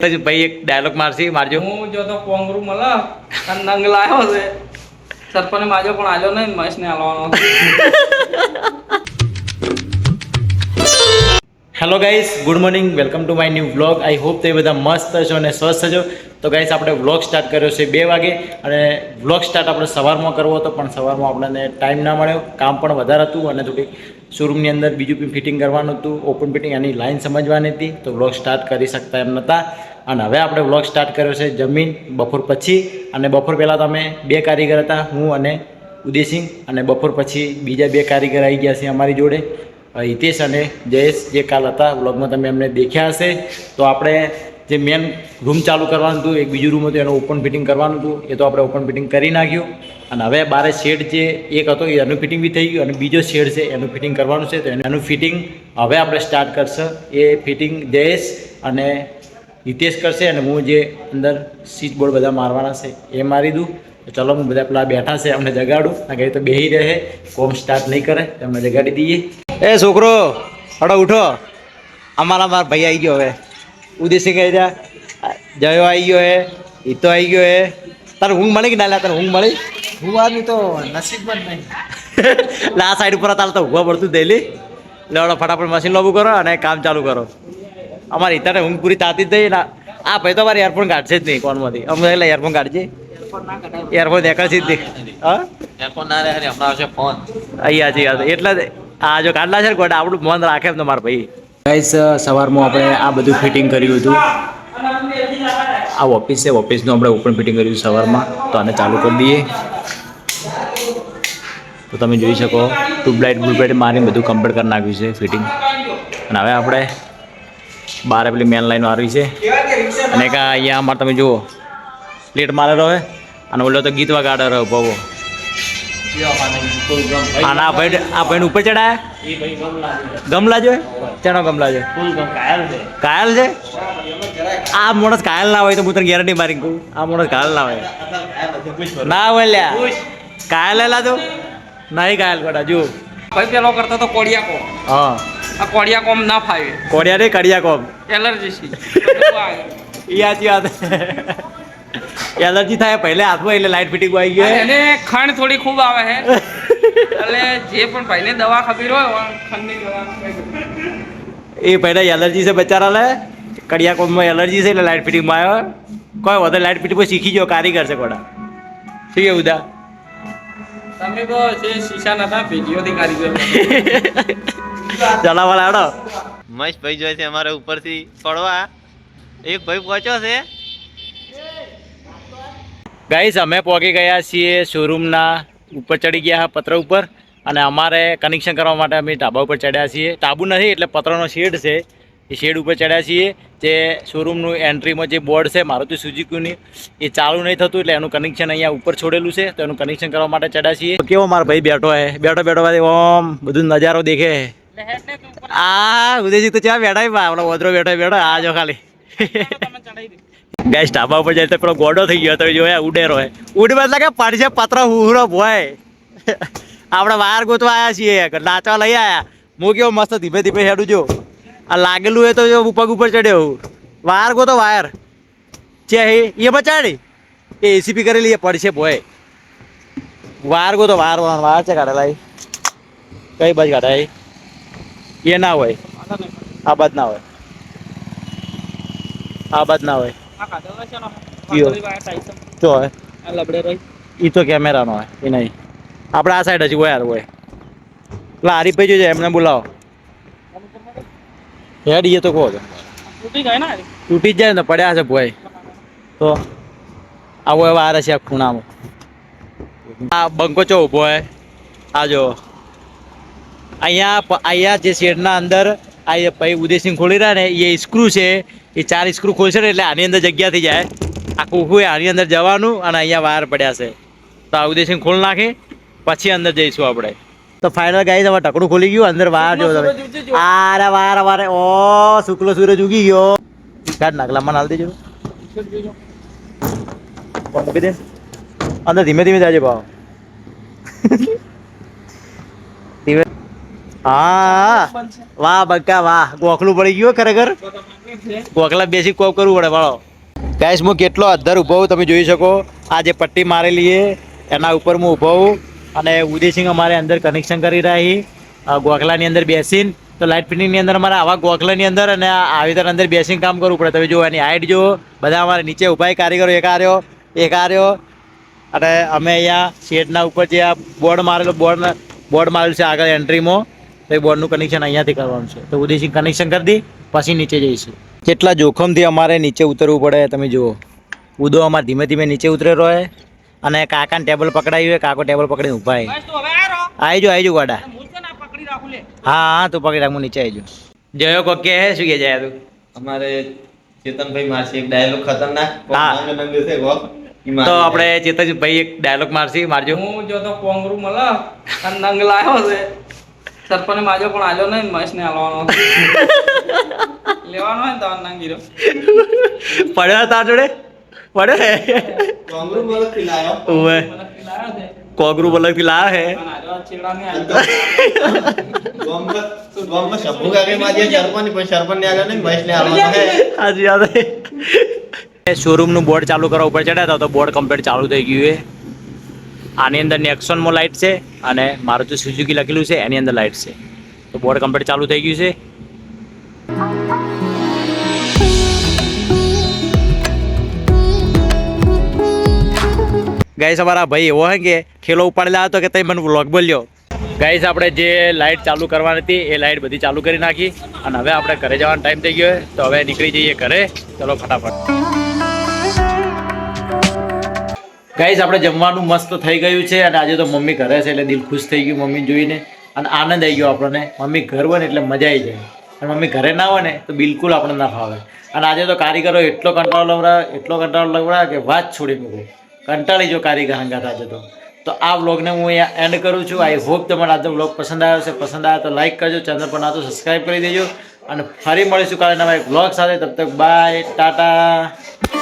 ભાઈ એક ડાયલોગ મારજો. હું જો તો કોંગરૂ મળે અને નંગ લાવ્યો છે સરપંચ માજો પણ આજો નહીં મહેશ ને આલવાનો. Hello guys, good morning, welcome to my new vlog. I hope તમે બધા મસ્ત છો અને સ્વસ્થ છો. તો ગાઈસ, આપણે વ્લોગ સ્ટાર્ટ કર્યો છે 2 વાગે અને વ્લોગ સ્ટાર્ટ આપણે સવારમાં કરવો હતો, પણ સવારમાં આપણને ટાઈમ ના મળ્યો, કામ પણ વધારે હતું અને થોડી શોરૂમની અંદર બીજું બી ફિટિંગ કરવાનું હતું, ઓપન ફિટિંગ, એની લાઈન સમજવાની હતી, તો વ્લોગ સ્ટાર્ટ કરી શકતા એમ નહોતા. અને હવે આપણે વ્લોગ સ્ટાર્ટ કર્યો છે જમીન બપોર પછી. અને બપોર પહેલાં તો અમે 2 કારીગર હતા, હું અને ઉદયસિંહ, અને બપોર પછી બીજા 2 કારીગર આવી ગયા છે અમારી જોડે, હિતેશ અને જયેશ, જે કાલ હતા વ્લોગમાં તમે એમને દેખ્યા હશે. તો આપણે જે મેન રૂમ ચાલુ કરવાનું હતું, એક બીજું રૂમ હતું, એનું ઓપન ફિટિંગ કરવાનું હતું, એ તો આપણે ઓપન ફિટિંગ કરી નાખ્યું. અને હવે બારે શેડ જે એક હતો એનું ફિટિંગ બી થઈ ગયું, અને બીજો શેડ છે એનું ફિટિંગ કરવાનું છે. તો એનું ફિટિંગ હવે આપણે સ્ટાર્ટ કરશે. એ ફિટિંગ જયેશ અને હિતેશ કરશે, અને હું જે અંદર સ્વિચ બોર્ડ બધા મારવાના છે એ મારી દઉં. તો ચલો, હું બધા પેલા બેઠા છે અમને જગાડું, કારણ કે તો બેસી રહે, કોમ સ્ટાર્ટ નહીં કરે, તો અમને જગાડી દઈએ. એ છોકરો હડો ઉઠો, મારા ભાઈ આવી ગયો. હવે ઉદયસિંહ કહી રહ્યા, જયો આવી ગયો હે, હિતો આવી ગયો હે. તારે ઊંઘ મળી કે ના લે? તારે ઊંઘ મળી? હુવાની તો નસીબ જ નહીં. આ સાઈડ ઉપર તાલ તો ઊંઘવા પડતું ડેલી. લેવડો ફટાફટ મશીન લોબું કરો અને કામ ચાલુ કરો. અમારે હિતાને ઊંઘ પૂરી થતી જ નહીં. આ ભાઈ તો અમારે એરફોન કાઢશે જ નહીં કોનમાંથી. અમે એટલે એરફોન કાઢજે, એરફોન દેખાડશે જ નહીં. હા, એરફોન ના રહે, હમણાં આવશે ફોન. અહીંયા છે એટલે આ જો કાઢલા છે ને ગોડા, આપણું મન રાખે એમ તમારા ભાઈ. ગાઈસ, સવારમાં આપણે આ બધું ફિટિંગ કર્યું હતું. આ ઓફિસ છે, ઓફિસનું આપણે ઓપન ફિટિંગ કર્યું સવારમાં. તો આને ચાલુ કરી દઈએ. તો તમે જોઈ શકો, ટ્યુબલાઇટ મારીને બધું કમ્પ્લીટ કરી નાખ્યું છે ફિટિંગ. અને હવે આપણે બહાર પેલી મેન લાઈન આવી છે, અને અહીંયા અમારે તમે જુઓ પ્લેટ મારેલો હોય, અને ઓલો તો ગીત વગાડે રહ્યો ભાવો. અને આ ભાઈ ઉપર ચડાયા ગમલા જોઈએ. ચેનો ગમલા છે? કાયલ છે. આ માણસ કાયલ ના હોય તો હું તને ગેરંટી મારી કહું, આ માણસ કાયલ ના હોય. ના હોય લ્યા, કાયલ હેલા તું નહીં કાયલ કોટા જો ભાઈ પેલો કરતો તો કોડિયા કોમ. હા, આ કોડિયા કોમ ના ફાવે. કોડિયા રે કડિયા કોમ એલર્જી છે. એ સાચી વાત. એલર્જી થાય પહેલે હાથમાં, એટલે લાઇટ ફિટિંગ આવી ગઈ. એને ખાંડ થોડી ખૂબ આવે છે, એટલે જે પણ ભાઈને દવા ખબર હોય ખાંડની દવા એ પહેલા એલર્જી છે બચારા લે. કડિયા કોમમાં એલર્જી છે એટલે લાઇટ ફિટિંગમાં આવ્યો. કોઈ વધારે લાઇટ ફિટિંગ શીખી ગયો, કારીગર છે કોડા. શું કેવું ઉદા? તમે તો જે શીશા નતા ભેજીઓથી કારીગર. ચલાવવા લાડો મસ્ત ભાઈ જોઈ છે અમારે ઉપરથી પડવા. એક ભાઈ પહોંચ્યો છે. ગાઈસ, અમે પહોંચી ગયા છીએ શોરૂમના ઉપર, ચડી ગયા પત્ર ઉપર. અને અમારે કનેક્શન કરવા માટે અમે ધાબા ઉપર ચડ્યા છીએ. ધાબુ નથી એટલે પત્રનો શેડ છે, એ શેડ ઉપર ચડ્યા છીએ. જે શોરૂમનું એન્ટ્રીમાં જે બોર્ડ છે મારુતિ સુઝુકીની, એ ચાલુ નહીં થતું, એટલે એનું કનેક્શન અહીંયા ઉપર છોડેલું છે, તો એનું કનેક્શન કરવા માટે ચડ્યા છીએ. કેવો મારો ભાઈ બેઠો હે, બેઠો ઓમ બધું નજારો દેખે. આ ઉદયજી તો ચા બેઠા આપણો વદરો બેઠો. આ જો ખાલી ગાઈસ, ધાબા ઉપર જાય તો પેલો ગોડો થઈ ગયો. તો જોયા ઉડેરો હે, ઉડવા લાગે પડશે પત્ર હુરો ભોય. આપણે વાયર ગોતવા આવ્યા છીએ, નાચવા લઈ આવ્યા. હું કેવો મસ્ત ધીમે ધીમે હેડું જો. આ લાગેલું એ તો જો પગ ઉપર ચડ્યો. વાયર ગોતો વાયર છે એ બચાડી, એ એસીપી કરેલી એ પડશે ભોય. વાયર ગોતો વાયર છે કાઢેલા. કઈ બાજુ કાઢાય? એ ના હોય, આ બાદ ના હોય, આ બાદ ના હોય. એ તો કેમેરાનો હોય, એ નહીં. આપણે આ સાઈડ હજી વાયર હોય. એટલે હરીફભાઈ જોઈ એમને બોલાવો. હેડ એ તો કહો છો તૂટી જ જાય ને, પડ્યા છે ભાઈ. તો આવો હવે આ છે ખૂણામાં. આ બંકો ચો ઉભો હોય. આ જો અહીંયા જે શેડના અંદર આ ભાઈ ઉદયસિંહ ખોલી રહ્યા ને, એ સ્ક્રૂ છે. એ 4 સ્ક્રૂ ખોલશે ને એટલે આની અંદર જગ્યા થઈ જાય. આખું ઉભું આની અંદર જવાનું, અને અહીંયા વાયર પડ્યા છે. તો આ ઉદયસિંહ ખોલ નાખી પછી અંદર જઈશું આપણે. તો ફાઇનલ ગાઈસ, હવે ટકડું ખોલી ગયું, અંદર વાયર જો તમે. આરે વાયર ઓ શુક્લ સૂરજ ઉગી ગયો. કાઢ નાખલા મને હાલ દેજો. મૂકી દે અંદર, ધીમે ધીમે જાજે ભાવ. હા વાહ બક્કા વાહ ગોખલું પડી ગયું ખરેખર ગોખલા બેસી કોપ કરવું પડે વાળો ગાઈસ હું કેટલો અધર ઊભો હું તમે જોઈ શકો આ જે પટ્ટી મારેલી છે એના ઉપર હું ઊભો હું અને ઉદયસિંહ અમારે અંદર કનેક્શન કરી રહ્યા છે ગોખલાની અંદર બેસીને તો લાઇટ ફિટિંગની અંદર અમારે આવા ગોખલાની અંદર અને આવી રીતે અંદર બેસીને કામ કરવું પડે તમે જુઓ એની હાઈટ જુઓ બધા અમારે નીચે ઊભા કારીગરો એક આર્યો અને અમે અહીંયા શેડના ઉપર જે આ બોર્ડ મારેલું છે આગળ એન્ટ્રીમાં તો એ બોર્ડનું કનેક્શન અહીંયાથી કરવાનું છે તો ઉદયસિંહ કનેક્શન કરી દી પછી નીચે જઈશું કેટલા જોખમથી અમારે નીચે ઉતરવું પડે તમે જુઓ ઉદો અમારે ધીમે ધીમે નીચે ઉતરે રહે અને કાકાને ટેબલ પકડાયું હોય કાકો ટેબલ પકડીને ઊભા આવી જો ગાડા હા તું પકડી રાખ હું નીચે આવી જાઉં જયો કોકે હે શું કે જાય તું અમારે ચેતનભાઈ મારશે એક ડાયલોગ ખતરનાક હા. નંગ છે ગો તો આપણે ચેતનભાઈ એક ડાયલોગ મારજો હું જો તો કોંગરું મળે અને નંગ લાવ્યો છે સરપંચ માજો પણ આલ્યો નહીં મહેશ ને હાલવાનો લેવાનો હોય ને તો નંગ ગીરો પડ્યો તાર જોડે પડે કોંગરૂ બોલો ખિલાયો ઓવે મને ખીલાયો છે કોગરું બલકથી લાવે હે પણ આલ્યો ચેડા ને આલ્યો ગોમમાં શંભુ કાકે માજે સરપંચ પણ સરપંચ ને આગળ નહીં મહેશ ને આવવાનો હે હાજી યાદ શોરૂમનું બોર્ડ ચાલુ કરવા ઉપર ચડ્યા હતા તો બોર્ડ કમ્પ્લીટ ચાલુ થઈ ગયું છે આની અંદર નેક્સોનમાં લાઇટ છે અને મારુતિ સુઝુકી લખેલું છે એની અંદર લાઇટ છે તો બોર્ડ કમ્પ્લીટ ચાલુ થઈ ગયું છે ગાઈસ અમારા ભાઈ એવો હે કે ઠેલો ઉપાડેલા હતો કે તમે મને વ્લોગ બોલ્યો ગાઈસ આપણે જે લાઇટ ચાલુ કરવાની હતી એ લાઇટ બધી ચાલુ કરી નાખી અને હવે આપણે ઘરે જવાનો ટાઈમ થઈ ગયો તો હવે નીકળી જઈએ ઘરે ચલો ફટાફટ ગાઈસ આપણે જમવાનું મસ્ત થઈ ગયું છે અને આજે તો મમ્મી ઘરે છે એટલે દિલ ખુશ થઈ ગયું મમ્મી જોઈને અને આનંદ આવી ગયો આપણને મમ્મી ઘર હોય ને એટલે મજા આવી જાય અને મમ્મી ઘરે ના હોય ને તો બિલકુલ આપણને ના ફાવે અને આજે તો કારીગરો એટલો કંટાળો લવડા કે વાત છોડી મૂકો કંટાળી જો કારીગર હંગાત આજે તો આ વ્લોગને હું અહીંયા એન્ડ કરું છું આઈ હોપ તમને આજનો વ્લોગ પસંદ આવ્યો તો લાઈક કરજો ચેનલ પર ના તો સબસ્ક્રાઈબ કરી દેજો અને ફરી મળીશું કાલે નવા એક વ્લોગ સાથે તબ તક બાય ટાટા